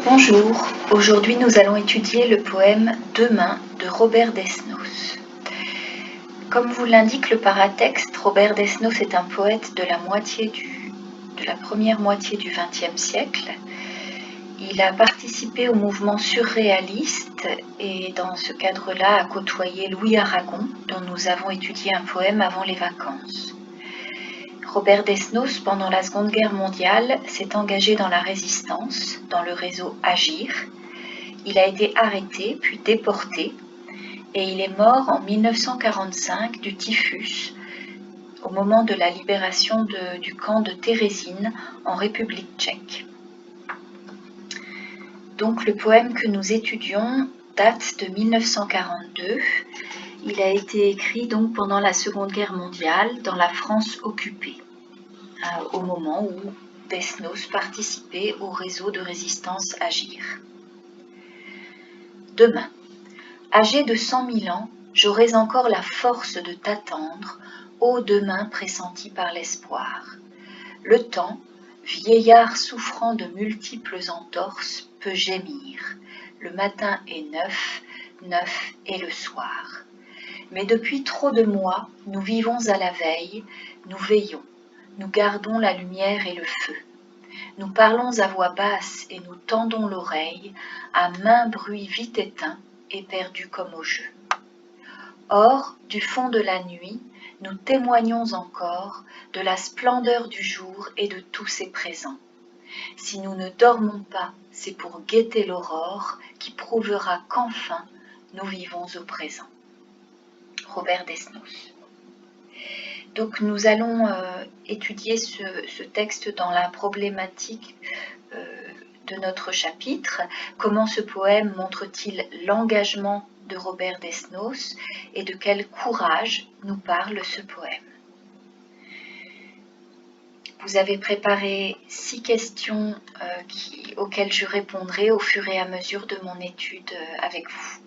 Bonjour, aujourd'hui nous allons étudier le poème Demain de Robert Desnos. Comme vous l'indique le paratexte, Robert Desnos est un poète de la première moitié du XXe siècle. Il a participé au mouvement surréaliste et dans ce cadre-là a côtoyé Louis Aragon, dont nous avons étudié un poème avant les vacances. Robert Desnos, pendant la Seconde Guerre mondiale, s'est engagé dans la résistance, dans le réseau Agir. Il a été arrêté puis déporté et il est mort en 1945 du typhus au moment de la libération du camp de Terezín en République tchèque. Donc le poème que nous étudions date de 1942. Il a été écrit donc pendant la Seconde Guerre mondiale dans la France occupée, au moment où Desnos participait au réseau de résistance Agir. Demain. Âgé de 100 000 ans, j'aurais encore la force de t'attendre, ô demain pressenti par l'espoir. Le temps, vieillard souffrant de multiples entorses, peut gémir. Le matin est neuf, neuf est le soir. Mais depuis trop de mois, nous vivons à la veille, nous veillons, nous gardons la lumière et le feu. Nous parlons à voix basse et nous tendons l'oreille à maint bruit vite éteint et perdu comme au jeu. Or, du fond de la nuit, nous témoignons encore de la splendeur du jour et de tous ses présents. Si nous ne dormons pas, c'est pour guetter l'aurore qui prouvera qu'enfin nous vivons au présent. Robert Desnos. Donc nous allons étudier ce texte dans la problématique de notre chapitre. Comment ce poème montre-t-il l'engagement de Robert Desnos et de quel courage nous parle ce poème? Vous avez préparé 6 questions auxquelles je répondrai au fur et à mesure de mon étude avec vous.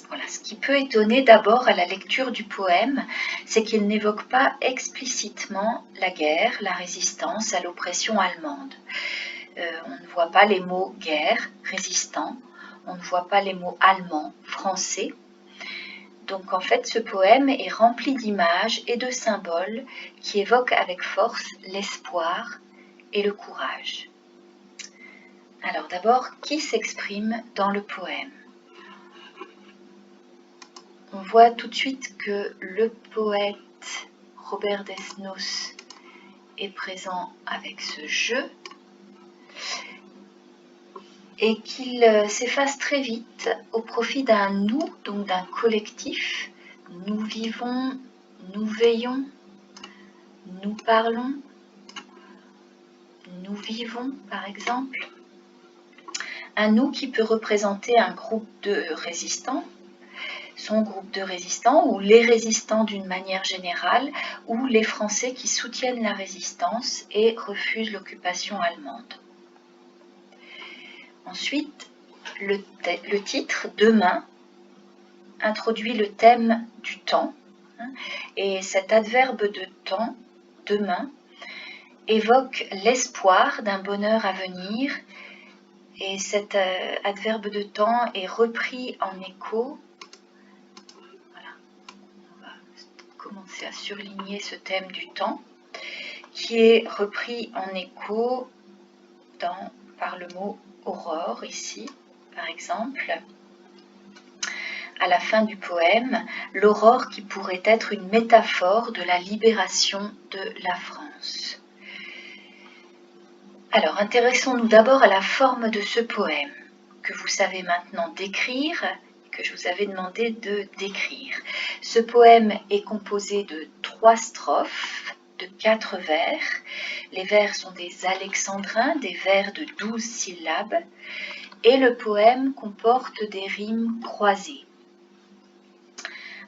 Voilà. Ce qui peut étonner d'abord à la lecture du poème, c'est qu'il n'évoque pas explicitement la guerre, la résistance à l'oppression allemande. On ne voit pas les mots guerre, résistant, on ne voit pas les mots allemand, français. Donc en fait, ce poème est rempli d'images et de symboles qui évoquent avec force l'espoir et le courage. Alors d'abord, qui s'exprime dans le poème? On voit tout de suite que le poète Robert Desnos est présent avec ce jeu et qu'il s'efface très vite au profit d'un nous, donc d'un collectif. Nous vivons, nous veillons, nous parlons, nous vivons par exemple. Un nous qui peut représenter un groupe de résistants, son groupe de résistants ou les résistants d'une manière générale, ou les Français qui soutiennent la résistance et refusent l'occupation allemande. Ensuite, le titre « Demain » introduit le thème du temps, et cet adverbe de temps, demain, évoque l'espoir d'un bonheur à venir, et cet adverbe de temps est repris en écho. Voilà. On va commencer à surligner ce thème du temps, qui est repris en écho par le mot aurore, ici, par exemple. À la fin du poème, l'aurore qui pourrait être une métaphore de la libération de la France. Alors, intéressons-nous d'abord à la forme de ce poème, que vous savez maintenant décrire, que je vous avais demandé de décrire. Ce poème est composé de 3 strophes, de 4 vers. Les vers sont des alexandrins, des vers de 12 syllabes, et le poème comporte des rimes croisées.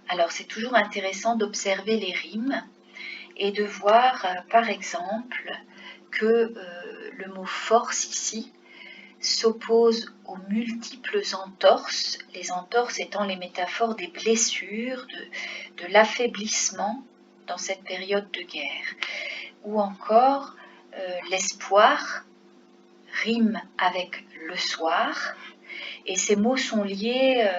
Alors, c'est toujours intéressant d'observer les rimes et de voir, par exemple, que le mot force ici s'oppose aux multiples entorses, les entorses étant les métaphores des blessures, de l'affaiblissement dans cette période de guerre, ou encore l'espoir rime avec le soir. Et ces mots sont liés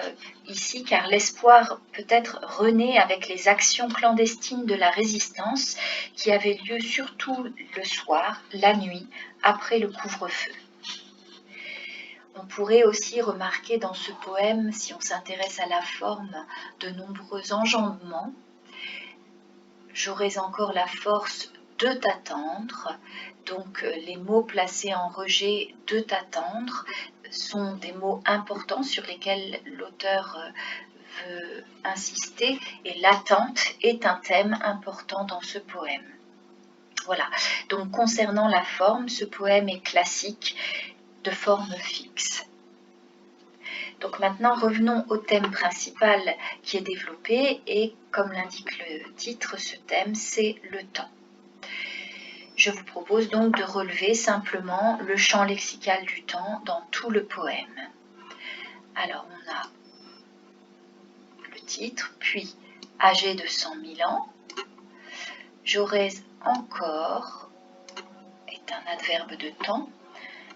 ici car l'espoir peut-être renaît avec les actions clandestines de la résistance qui avaient lieu surtout le soir, la nuit, après le couvre-feu. On pourrait aussi remarquer dans ce poème, si on s'intéresse à la forme, de nombreux enjambements. J'aurais encore la force de t'attendre. Donc les mots placés en rejet de t'attendre sont des mots importants sur lesquels l'auteur veut insister et l'attente est un thème important dans ce poème. Voilà, donc concernant la forme, ce poème est classique, de forme fixe. Donc maintenant revenons au thème principal qui est développé et comme l'indique le titre, ce thème c'est le temps. Je vous propose donc de relever simplement le champ lexical du temps dans tout le poème. Alors on a le titre, puis âgé de 100 000 ans, j'aurais encore est un adverbe de temps,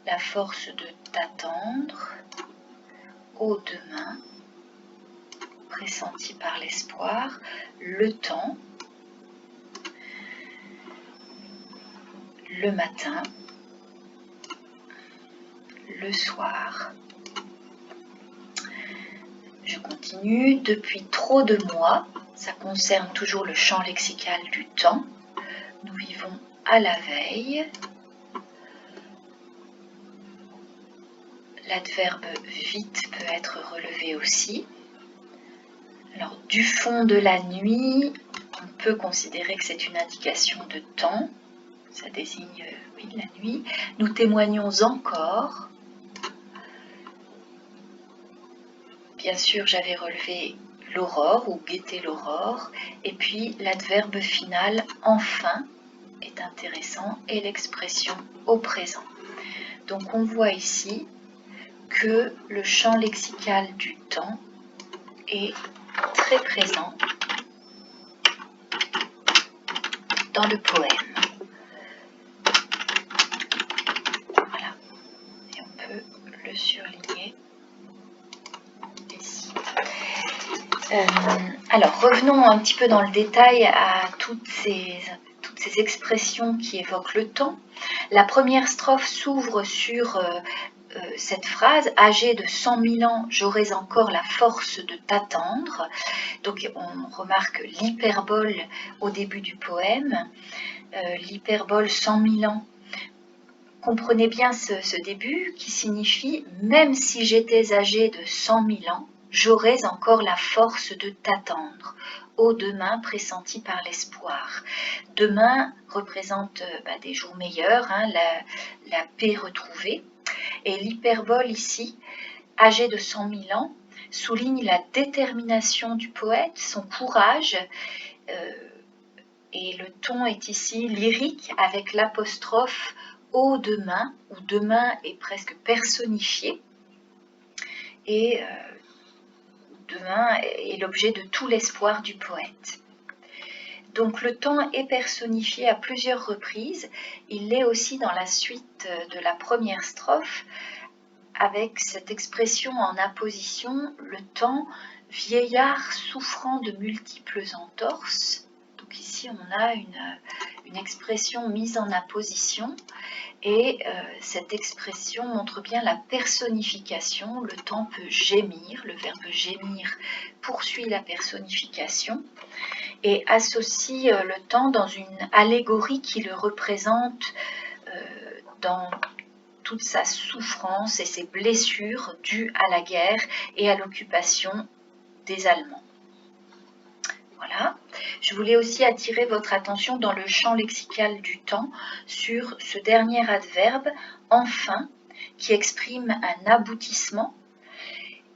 la force de t'attendre, au demain, pressenti par l'espoir, le temps, le matin, le soir. Je continue, depuis trop de mois, ça concerne toujours le champ lexical du temps. Nous vivons à la veille. L'adverbe vite peut être relevé aussi. Alors, du fond de la nuit, on peut considérer que c'est une indication de temps. Ça désigne, oui, la nuit. Nous témoignons encore. Bien sûr, j'avais relevé l'aurore ou guetter l'aurore. Et puis, l'adverbe final, enfin, est intéressant et l'expression au présent. Donc, on voit ici que le champ lexical du temps est très présent dans le poème. Voilà, et on peut le surligner ici. Alors, revenons un petit peu dans le détail à toutes ces expressions qui évoquent le temps. La première strophe s'ouvre sur cette phrase, âgé de 100 000 ans, j'aurais encore la force de t'attendre. Donc on remarque l'hyperbole au début du poème, l'hyperbole 100 000 ans. Comprenez bien ce début qui signifie même si j'étais âgé de 100 000 ans, j'aurais encore la force de t'attendre. Au demain pressenti par l'espoir. Demain représente des jours meilleurs, la paix retrouvée. Et l'hyperbole ici, âgé de 100 000 ans, souligne la détermination du poète, son courage, et le ton est ici lyrique avec l'apostrophe au demain, où demain est presque personnifié, et demain est l'objet de tout l'espoir du poète. Donc le temps est personnifié à plusieurs reprises, il l'est aussi dans la suite de la première strophe, avec cette expression en apposition, le temps, vieillard souffrant de multiples entorses. Donc ici on a une expression mise en apposition et cette expression montre bien la personnification. Le temps peut gémir, le verbe gémir poursuit la personnification et associe le temps dans une allégorie qui le représente dans toute sa souffrance et ses blessures dues à la guerre et à l'occupation des Allemands. Voilà. Je voulais aussi attirer votre attention dans le champ lexical du temps sur ce dernier adverbe, enfin, qui exprime un aboutissement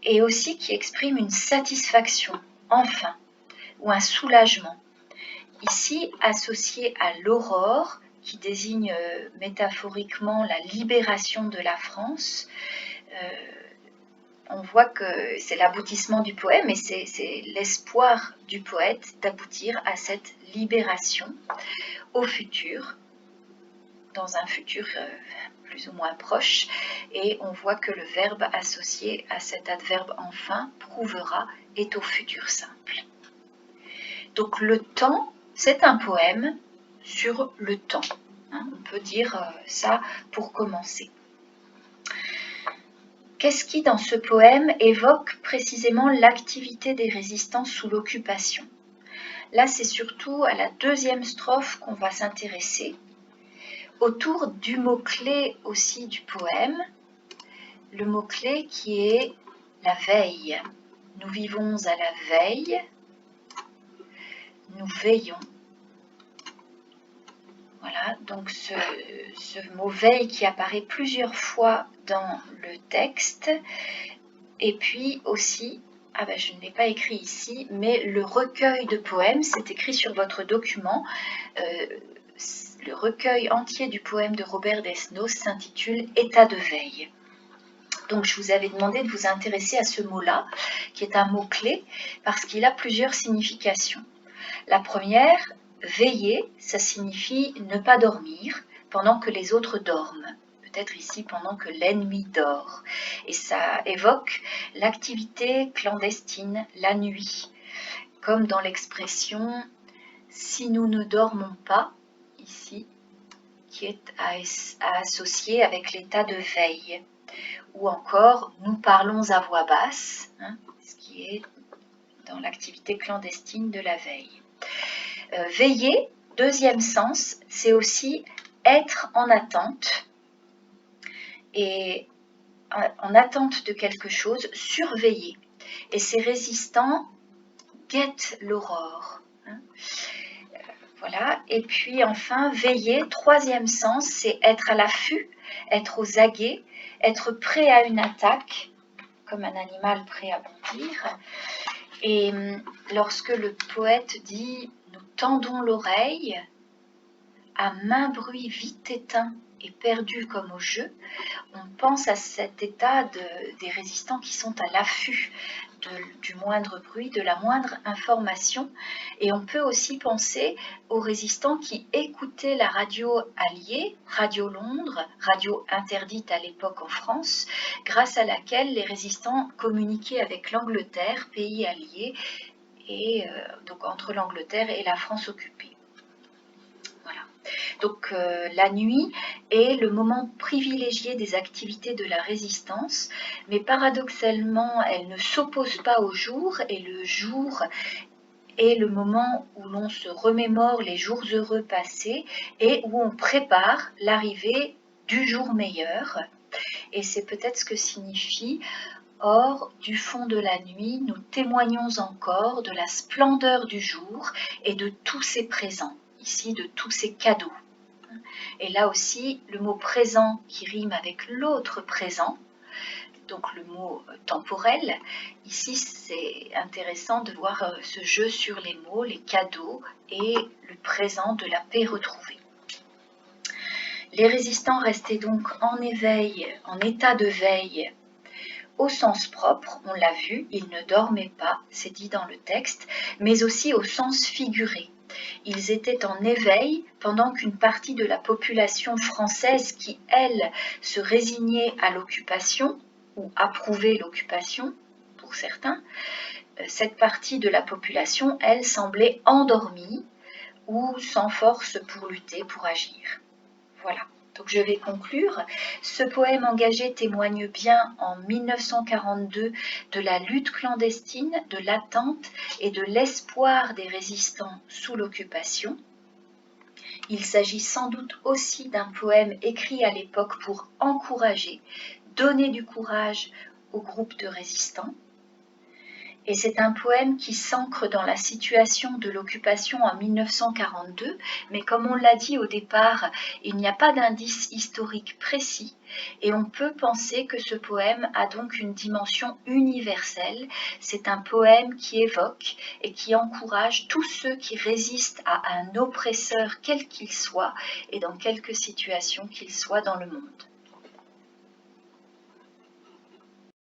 et aussi qui exprime une satisfaction, enfin, ou un soulagement. Ici, associé à l'aurore, qui désigne métaphoriquement la libération de la France, on voit que c'est l'aboutissement du poème et c'est l'espoir du poète d'aboutir à cette libération au futur, dans un futur plus ou moins proche, et on voit que le verbe associé à cet adverbe enfin, prouvera, est au futur simple. Donc le temps, c'est un poème sur le temps. On peut dire ça pour commencer. Qu'est-ce qui, dans ce poème, évoque précisément l'activité des résistants sous l'occupation? Là, c'est surtout à la deuxième strophe qu'on va s'intéresser, autour du mot-clé aussi du poème, le mot-clé qui est la veille. Nous vivons à la veille, nous veillons. Voilà, donc ce mot veille qui apparaît plusieurs fois dans le texte, et puis aussi, je ne l'ai pas écrit ici, mais le recueil de poèmes, c'est écrit sur votre document, le recueil entier du poème de Robert Desnos s'intitule « État de veille ». Donc je vous avais demandé de vous intéresser à ce mot-là, qui est un mot-clé, parce qu'il a plusieurs significations. La première, veiller, ça signifie ne pas dormir pendant que les autres dorment. Peut-être ici pendant que l'ennemi dort. Et ça évoque l'activité clandestine la nuit, comme dans l'expression « si nous ne dormons pas », ici, qui est à associer avec l'état de veille. Ou encore, nous parlons à voix basse, ce qui est dans l'activité clandestine de la veille. Veiller, deuxième sens, c'est aussi être en attente, et en attente de quelque chose, surveiller. Et ces résistants guettent l'aurore. Voilà. Et puis enfin, veiller, troisième sens, c'est être à l'affût, être aux aguets, être prêt à une attaque, comme un animal prêt à bondir. Et lorsque le poète dit « nous tendons l'oreille », à maint bruit vite éteint et perdu comme au jeu, on pense à cet état des résistants qui sont à l'affût du moindre bruit, de la moindre information. Et on peut aussi penser aux résistants qui écoutaient la radio alliée, Radio Londres, radio interdite à l'époque en France, grâce à laquelle les résistants communiquaient avec l'Angleterre, pays allié, et donc entre l'Angleterre et la France occupée. Voilà. Donc la nuit est le moment privilégié des activités de la résistance, mais paradoxalement, elle ne s'oppose pas au jour, et le jour est le moment où l'on se remémore les jours heureux passés et où on prépare l'arrivée du jour meilleur. Et c'est peut-être ce que signifie « Or, du fond de la nuit, nous témoignons encore de la splendeur du jour et de tous ses présents », ici de tous ses cadeaux. Et là aussi, le mot présent qui rime avec l'autre présent, donc le mot temporel, ici c'est intéressant de voir ce jeu sur les mots, les cadeaux et le présent de la paix retrouvée. Les résistants restaient donc en éveil, en état de veille, au sens propre, on l'a vu, ils ne dormaient pas, c'est dit dans le texte, mais aussi au sens figuré. Ils étaient en éveil pendant qu'une partie de la population française qui, elle, se résignait à l'occupation, ou approuvait l'occupation, pour certains, cette partie de la population, elle, semblait endormie ou sans force pour lutter, pour agir. Voilà. Donc je vais conclure. Ce poème engagé témoigne bien en 1942 de la lutte clandestine, de l'attente et de l'espoir des résistants sous l'occupation. Il s'agit sans doute aussi d'un poème écrit à l'époque pour encourager, donner du courage aux groupes de résistants. Et c'est un poème qui s'ancre dans la situation de l'occupation en 1942, mais comme on l'a dit au départ, il n'y a pas d'indice historique précis, et on peut penser que ce poème a donc une dimension universelle. C'est un poème qui évoque et qui encourage tous ceux qui résistent à un oppresseur quel qu'il soit, et dans quelque situation qu'il soit dans le monde.